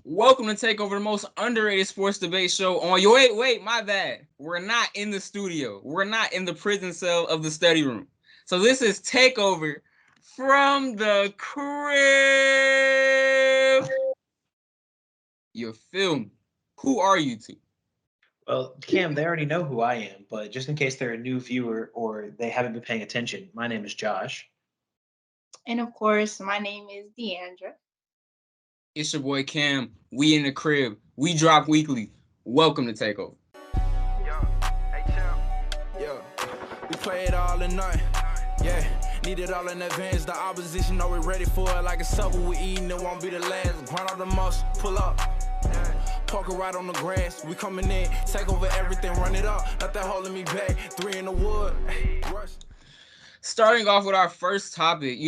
Welcome to Takeover, the most underrated sports debate show on your wait, my bad. We're not in the studio. We're not in the prison cell of the study room. So this is Takeover from the crib. You feel me? Who are you two? Well, Cam, they already know who I am, but just in case they're a new viewer or they haven't been paying attention, my name is Josh. And of course, my name is Deandra. It's your boy Cam. We in the crib. We drop weekly. Welcome to Takeover. Yo, hey champ. Yo, we play it all tonight. Yeah, need it all in advance. The opposition know we're ready for it. Like a supper we eating, it won't be the last. Grind all the muscle, pull up. Parker right on the grass. We coming in, take over everything, run it up. Nothing holding me back. 3 in the wood. Rush. Starting off with our first topic,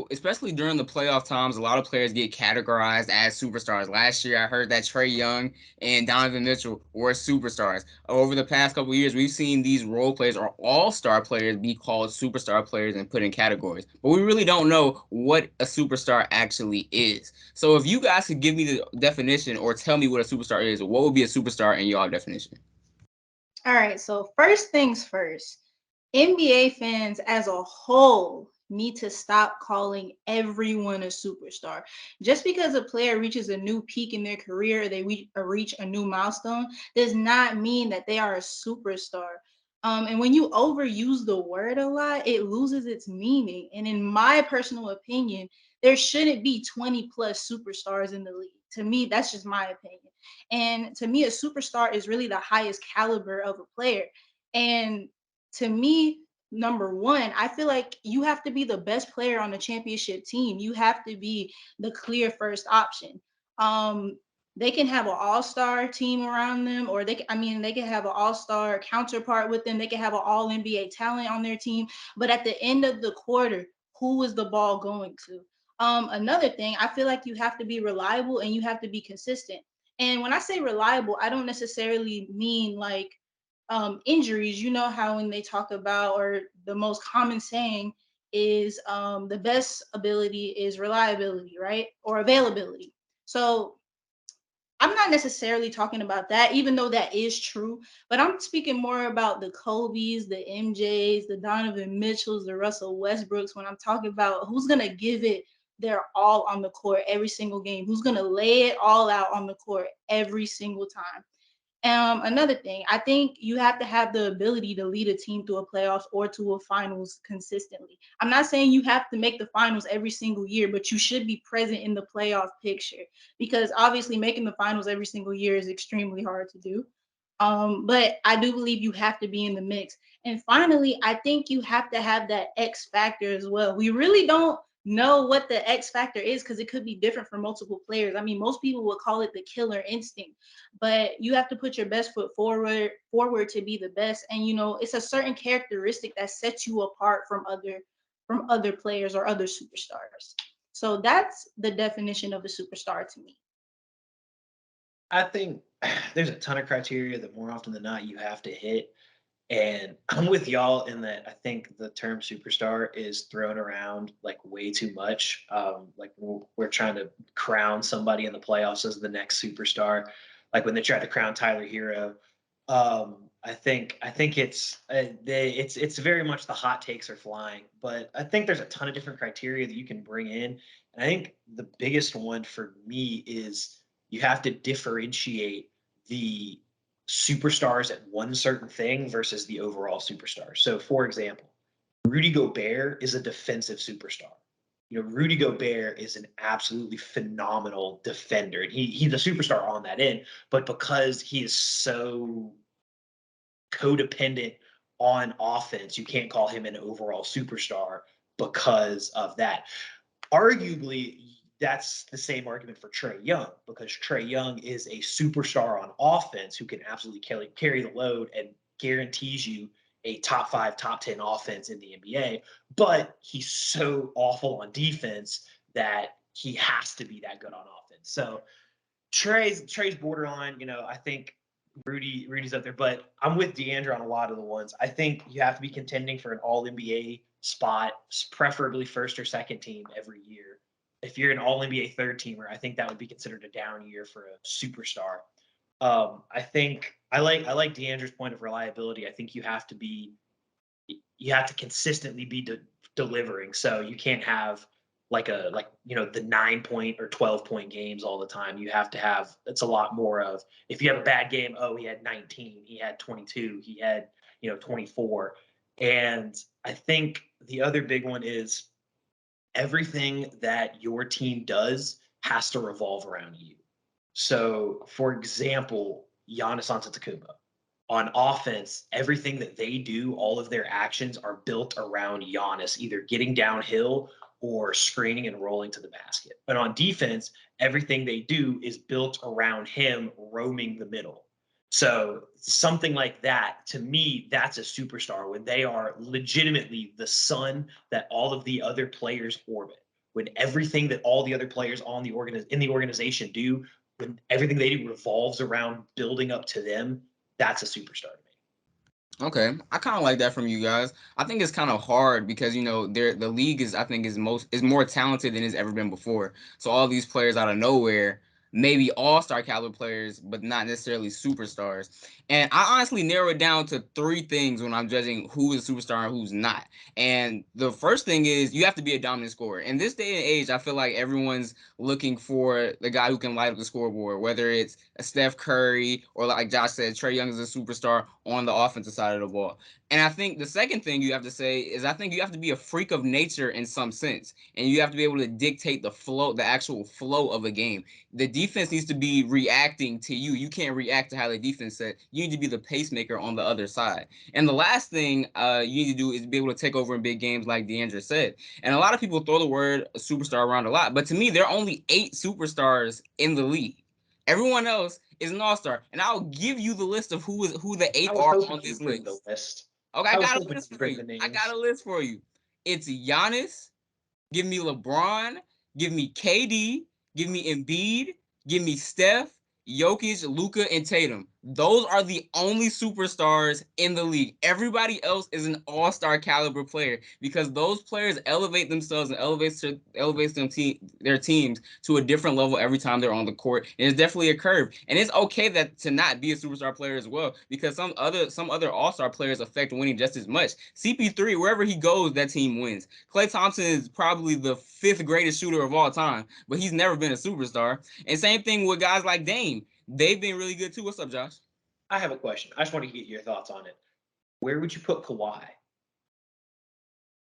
especially during the playoff times, a lot of players get categorized as superstars. Last year, I heard that Trae Young and Donovan Mitchell were superstars. Over the past couple of years, we've seen these role players or all-star players be called superstar players and put in categories. But we really don't know what a superstar actually is. So if you guys could give me the definition or tell me what a superstar is, what would be a superstar in your definition? All right, so first things first, NBA fans as a whole need to stop calling everyone a superstar. Just because a player reaches a new peak in their career, or they reach a new milestone, does not mean that they are a superstar. And when you overuse the word a lot, it loses its meaning. And in my personal opinion, there shouldn't be 20 plus superstars in the league. To me, that's just my opinion. And to me, a superstar is really the highest caliber of a player. And to me, number one, I feel like you have to be the best player on the championship team. You have to be the clear first option. Um, they can have an all-star team around them, or they can have an all-star counterpart with them. They can have an all NBA talent on their team. But at the end of the quarter, who is the ball going to? Another thing, I feel like you have to be reliable and you have to be consistent. And when I say reliable, I don't necessarily mean like injuries. You know how when they talk about, or the most common saying is the best ability is reliability, right? Or availability. So I'm not necessarily talking about that, even though that is true, but I'm speaking more about the Kobe's, the MJ's, the Donovan Mitchells, the Russell Westbrooks, when I'm talking about who's going to give it their all on the court every single game, who's going to lay it all out on the court every single time. Another thing, I think you have to have the ability to lead a team through a playoffs or to a finals consistently. I'm not saying you have to make the finals every single year, but you should be present in the playoff picture, because obviously making the finals every single year is extremely hard to do. But I do believe you have to be in the mix. And finally, I think you have to have that X factor as well. We really don't know what the X factor is because it could be different for multiple players. I mean, most people would call it the killer instinct, but you have to put your best foot forward to be the best. And it's a certain characteristic that sets you apart from other players or other superstars. So that's the definition of a superstar to me. I think there's a ton of criteria that more often than not you have to hit. And I'm with y'all in that I think the term superstar is thrown around like way too much. Like we're trying to crown somebody in the playoffs as the next superstar. Like when they tried to crown Tyler Hero, I think it's very much the hot takes are flying. But I think there's a ton of different criteria that you can bring in, and I think the biggest one for me is you have to differentiate the superstars at one certain thing versus the overall superstar. So, for example, Rudy Gobert is a defensive superstar. Rudy Gobert is an absolutely phenomenal defender, and he's a superstar on that end. But because he is so codependent on offense, you can't call him an overall superstar because of that. Arguably, that's the same argument for Trae Young, because Trae Young is a superstar on offense who can absolutely carry the load and guarantees you a top 5, top 10 offense in the NBA. But he's so awful on defense that he has to be that good on offense. So Trey's borderline. I think Rudy's up there, but I'm with Deandra on a lot of the ones. I think you have to be contending for an All NBA spot, preferably first or second team every year. if you're an All NBA third teamer, I think that would be considered a down year for a superstar. I think I like DeAndre's point of reliability. I think you have to consistently be delivering. So you can't have the 9 point or 12 point games all the time. You have to have it's a lot more of if you have a bad game, oh, he had 19, he had 22, he had 24. And I think the other big one is everything that your team does has to revolve around you. So, for example, Giannis Antetokounmpo on offense, everything that they do, all of their actions are built around Giannis, either getting downhill or screening and rolling to the basket. But on defense, everything they do is built around him roaming the middle. So something like that, to me, that's a superstar when they are legitimately the sun that all of the other players orbit. When everything that all the other players on in the organization do, when everything they do revolves around building up to them, that's a superstar to me. Okay, I kind of like that from you guys. I think it's kind of hard because the league is I think is more talented than it's ever been before. So all these players out of nowhere, maybe all-star caliber players, but not necessarily superstars. And I honestly narrow it down to three things when I'm judging who is a superstar and who's not. And the first thing is you have to be a dominant scorer. In this day and age, I feel like everyone's looking for the guy who can light up the scoreboard, whether it's a Steph Curry or like Josh said, Trae Young is a superstar on the offensive side of the ball. And I think the second thing you have to say is I think you have to be a freak of nature in some sense, and you have to be able to dictate the flow, the actual flow of a game. The defense needs to be reacting to you. You can't react to how the defense said. You need to be the pacemaker on the other side. And the last thing you need to do is be able to take over in big games, like DeAndre said. And a lot of people throw the word superstar around a lot, but to me, there are only 8 superstars in the league. Everyone else is an all-star, and I'll give you the list of who the I 8 was are hoping on you'd this bring the list. list. Okay, I I was got a hoping list you'd for bring you. the I got names. a list for you. It's Giannis. Give me LeBron. Give me KD. Give me Embiid. Give me Steph, Jokic, Luka, and Tatum. Those are the only superstars in the league. Everybody else is an all-star caliber player because those players elevate themselves and elevates their teams to a different level every time they're on the court. And it's definitely a curve. And it's okay that to not be a superstar player as well because some other all-star players affect winning just as much. CP3, wherever he goes, that team wins. Klay Thompson is probably the 5th greatest shooter of all time, but he's never been a superstar. And same thing with guys like Dame. They've been really good too. What's up, Josh? I have a question. I just want to get your thoughts on it. Where would you put Kawhi?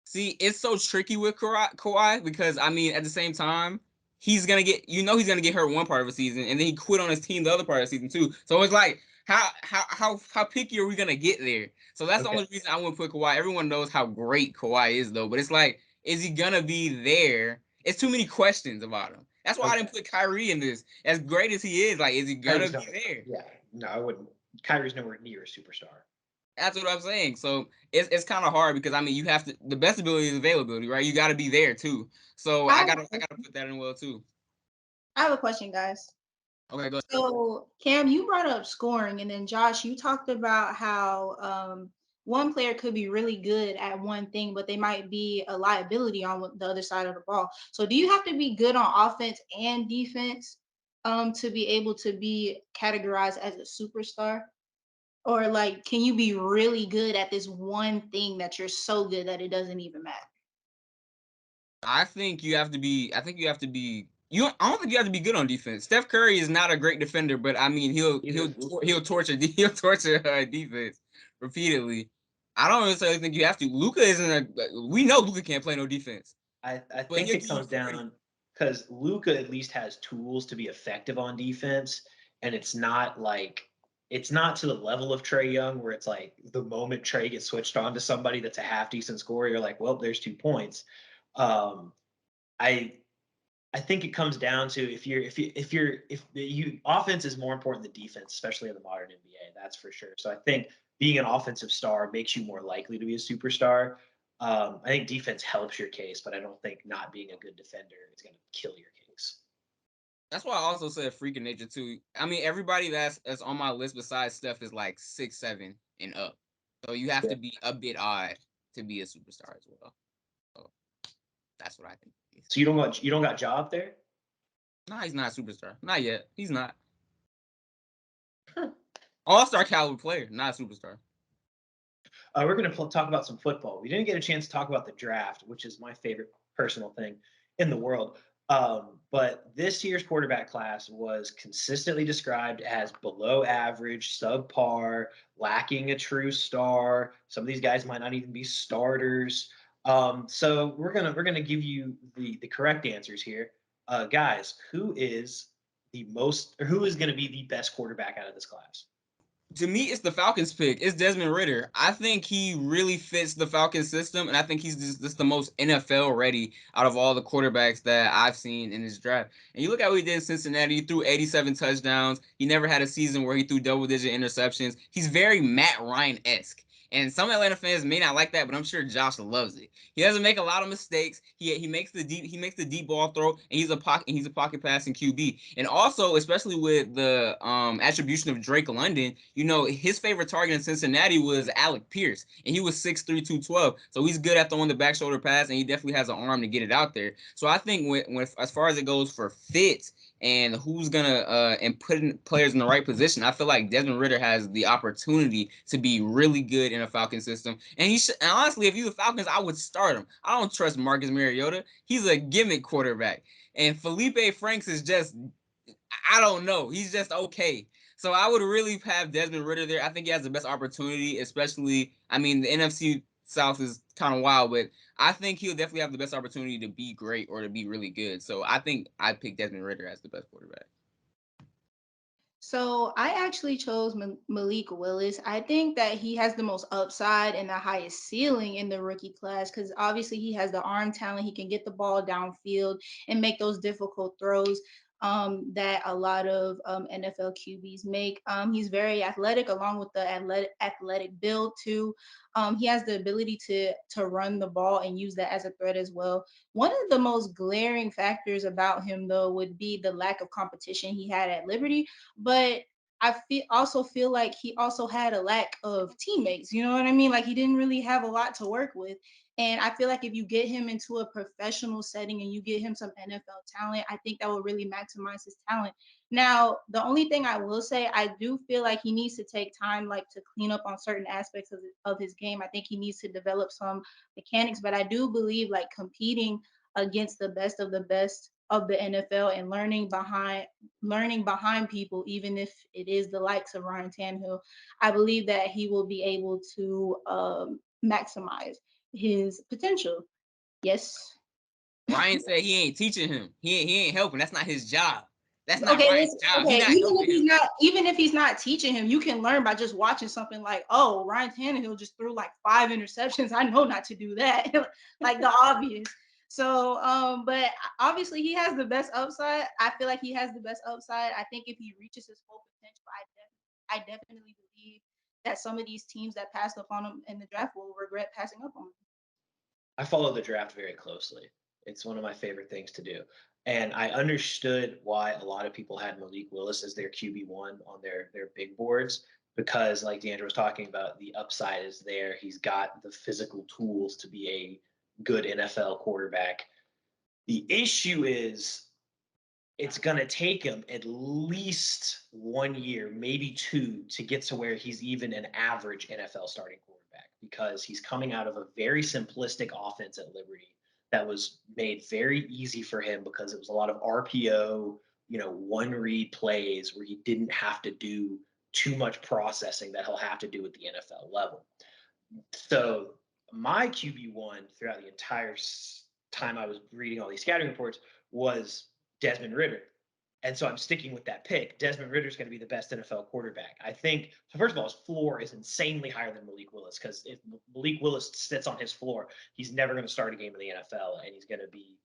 See, it's so tricky with Kawhi because I mean, at the same time, he's gonna get hurt one part of the season, and then he quit on his team the other part of the season too. So it's like, how picky are we gonna get there? So that's the Okay. only reason I wouldn't put Kawhi. Everyone knows how great Kawhi is, though, but it's like, is he gonna be there? It's too many questions about him. That's why I Okay. didn't put Kyrie in this. As great as he is, like, is he gonna Kyrie's be not. there? Yeah. No, I wouldn't. Kyrie's nowhere near a superstar. That's what I'm saying. So it's kind of hard because I mean you have to the best ability is availability, right? You got to be there too. So I I have, gotta I gotta put that in well too. I have a question, guys. Okay, go. So, Cam, you brought up scoring, and then Josh, you talked about how one player could be really good at one thing, but they might be a liability on the other side of the ball. So, do you have to be good on offense and defense to be able to be categorized as a superstar? Or like, can you be really good at this one thing that you're so good that it doesn't even matter? I think you have to be. I think you have to be. You. I don't think you have to be good on defense. Steph Curry is not a great defender, but I mean he'll Either he'll is Luka. he'll torture he'll torture defense repeatedly. I don't necessarily think you have to. Luka isn't a. We know Luka can't play no defense, I but think he'll it give you comes 40. down because Luca at least has tools to be effective on defense, and it's not to the level of Trey Young where it's like the moment Trey gets switched on to somebody that's a half decent scorer, you're like, well, there's 2 points. Um, I I think it comes down to if you offense is more important than defense, especially in the modern NBA. That's for sure. So I think being an offensive star makes you more likely to be a superstar. I think defense helps your case, but I don't think not being a good defender is going to kill your case. That's why I also said freak of nature too. I mean, everybody that's on my list besides Steph is like 6'7" and up. So you have Yeah. to be a bit odd to be a superstar as well. So that's what I think. So you don't got job there? Nah, he's not a superstar. Not yet. He's not. All-star caliber player, not a superstar. We're going to talk about some football. We didn't get a chance to talk about the draft, which is my favorite personal thing in the world. But this year's quarterback class was consistently described as below average, subpar, lacking a true star. Some of these guys might not even be starters. So we're gonna give you the correct answers here, guys. Who is who is going to be the best quarterback out of this class? To me, it's the Falcons pick. It's Desmond Ritter. I think he really fits the Falcons system, and I think he's just the most NFL ready out of all the quarterbacks that I've seen in this draft. And you look at what he did in Cincinnati. He threw 87 touchdowns. He never had a season where he threw double-digit interceptions. He's very Matt Ryan-esque. And some Atlanta fans may not like that, but I'm sure Josh loves it. He doesn't make a lot of mistakes. He makes the deep ball throw, and he's a pocket passing QB. And also, especially with the attribution of Drake London, his favorite target in Cincinnati was Alec Pierce, and he was 6'3", 212. So he's good at throwing the back shoulder pass, and he definitely has an arm to get it out there. So I think when as far as it goes for fit and who's gonna and putting players in the right position, I feel like Desmond Ritter has the opportunity to be really good in a Falcon system. And and honestly, if you the Falcons, I would start him. I don't trust Marcus Mariota. He's a gimmick quarterback, and Felipe Franks is just, I don't know. He's just okay. So I would really have Desmond Ritter there. I think he has the best opportunity, especially, I mean, the NFC South is kind of wild, but I think he'll definitely have the best opportunity to be great or to be really good. So I think I'd pick Desmond Ritter as the best quarterback. So I actually chose Malik Willis. I think that he has the most upside and the highest ceiling in the rookie class because obviously he has the arm talent. He can get the ball downfield and make those difficult throws that a lot of NFL QBs make. He's very athletic, along with the athletic build too. He has the ability to run the ball and use that as a threat as well. One of the most glaring factors about him, though, would be the lack of competition he had at Liberty, but also feel like he also had a lack of teammates. You know what I mean? Like he didn't really have a lot to work with. And I feel like if you get him into a professional setting and you get him some NFL talent, I think that will really maximize his talent. Now, the only thing I will say, I do feel like he needs to take time, like to clean up on certain aspects of his game. I think he needs to develop some mechanics, but I do believe like competing against the best of the NFL and learning behind people, even if it is the likes of Ryan Tannehill, I believe that he will be able to maximize his potential. Yes. Ryan said he ain't teaching him. He ain't helping. That's not his job. That's not Okay, Ryan's job. okay. He's not Even if helping he's him. not, even if he's not teaching him, you can learn by just watching something like, oh, Ryan Tannehill just threw like 5 interceptions. I know not to do that, like the obvious. So, but obviously he has the best upside. I feel like he has the best upside. I think if he reaches his full potential, I definitely believe that some of these teams that passed up on him in the draft will regret passing up on him. I follow the draft very closely. It's one of my favorite things to do. And I understood why a lot of people had Malik Willis as their QB1 on their big boards because, like DeAndre was talking about, the upside is there. He's got the physical tools to be a good NFL quarterback. The issue is it's going to take him at least 1 year, maybe two, to get to where he's even an average NFL starting quarterback because he's coming out of a very simplistic offense at Liberty that was made very easy for him because it was a lot of RPO, one read plays where he didn't have to do too much processing that he'll have to do at the NFL level. So my QB1 throughout the entire time I was reading all these scouting reports was Desmond Ritter. And so I'm sticking with that pick. Desmond Ritter is going to be the best NFL quarterback. I think, so first of all, his floor is insanely higher than Malik Willis because if Malik Willis sits on his floor, he's never going to start a game in the NFL and he's going to be,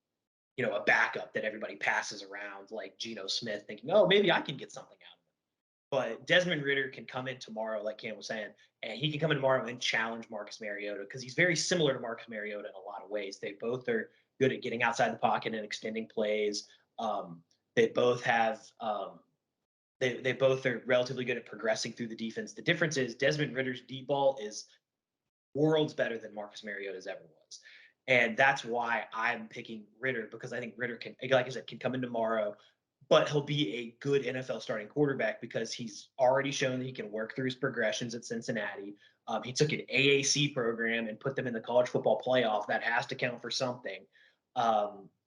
a backup that everybody passes around like Geno Smith thinking, oh, maybe I can get something out of him. But Desmond Ritter can come in tomorrow, like Cam was saying, and he can come in tomorrow and challenge Marcus Mariota because he's very similar to Marcus Mariota in a lot of ways. They both are good at getting outside the pocket and extending plays. They both have they both are relatively good at progressing through the defense. The difference is Desmond Ritter's deep ball is worlds better than Marcus Mariota's ever was. And that's why I'm picking Ritter, because I think Ritter can, like I said, can come in tomorrow, but he'll be a good NFL starting quarterback because he's already shown that he can work through his progressions at Cincinnati. He took an AAC program and put them in the college football playoff. That has to count for something.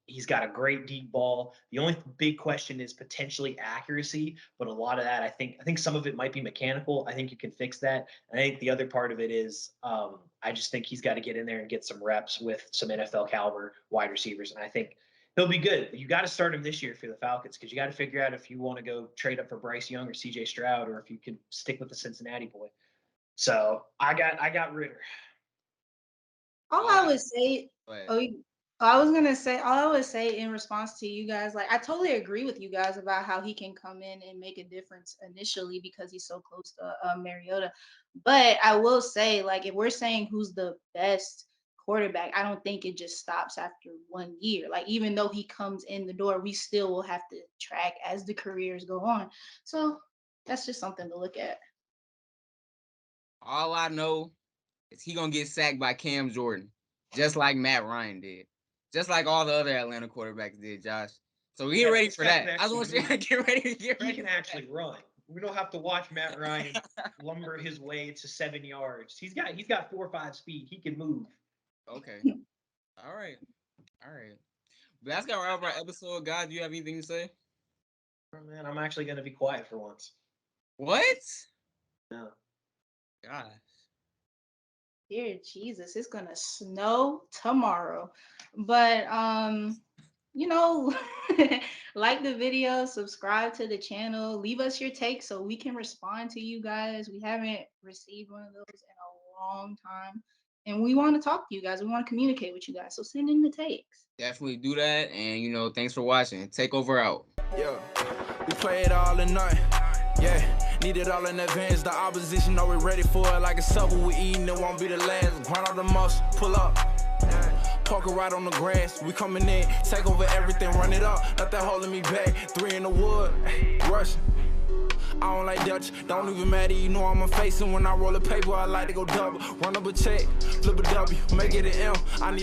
He's got a great deep ball. The only big question is potentially accuracy, but a lot of that, I think some of it might be mechanical. I think you can fix that. I think the other part of it is, I just think he's got to get in there and get some reps with some NFL caliber wide receivers, and I think he'll be good. You got to start him this year for the Falcons because you got to figure out if you want to go trade up for Bryce Young or C.J. Stroud, or if you can stick with the Cincinnati boy. So I got Ritter. All I would say, But oh, I was gonna say, all I would say in response to you guys, like I totally agree with you guys about how he can come in and make a difference initially because he's so close to Mariota. But I will say, like, if we're saying who's the best quarterback, I don't think it just stops after 1 year. Like, even though he comes in the door, we still will have to track as the careers go on. So that's just something to look at. all I know is he gonna get sacked by Cam Jordan, just like Matt Ryan did, just like all the other Atlanta quarterbacks did, Josh. So get Yeah, ready this for guy can that. I just actually want you move. to get ready. Get He ready. can actually run. We don't have to watch Matt Ryan lumber his way to 7 yards. He's got 4 or 5 speed. He can move. Okay. All right. All right. But that's gonna wrap up our episode, guys. Do you have anything to say? Oh, man, I'm actually going to be quiet for once. What? No. Gosh. Dear Jesus, it's gonna snow tomorrow. But you know, like the video, subscribe to the channel, leave us your take so we can respond to you guys. We haven't received one of those in a long time. And we want to talk to you guys. We want to communicate with you guys. So send in the takes. Definitely do that. And thanks for watching. Takeover out. Yeah, we play it all in night. Yeah, need it all in advance. The opposition already ready for it. Like a supper we eating, it won't be the last. Grind all the muscle, pull up. Parker right on the grass. We coming in, take over everything, run it up. Nothing holding me back. 3 in the wood, rushing. I don't like Dutch, don't even matter, you know I'm a face. And when I roll a paper, I like to go double. Run up a check, flip a W, make it an M. I need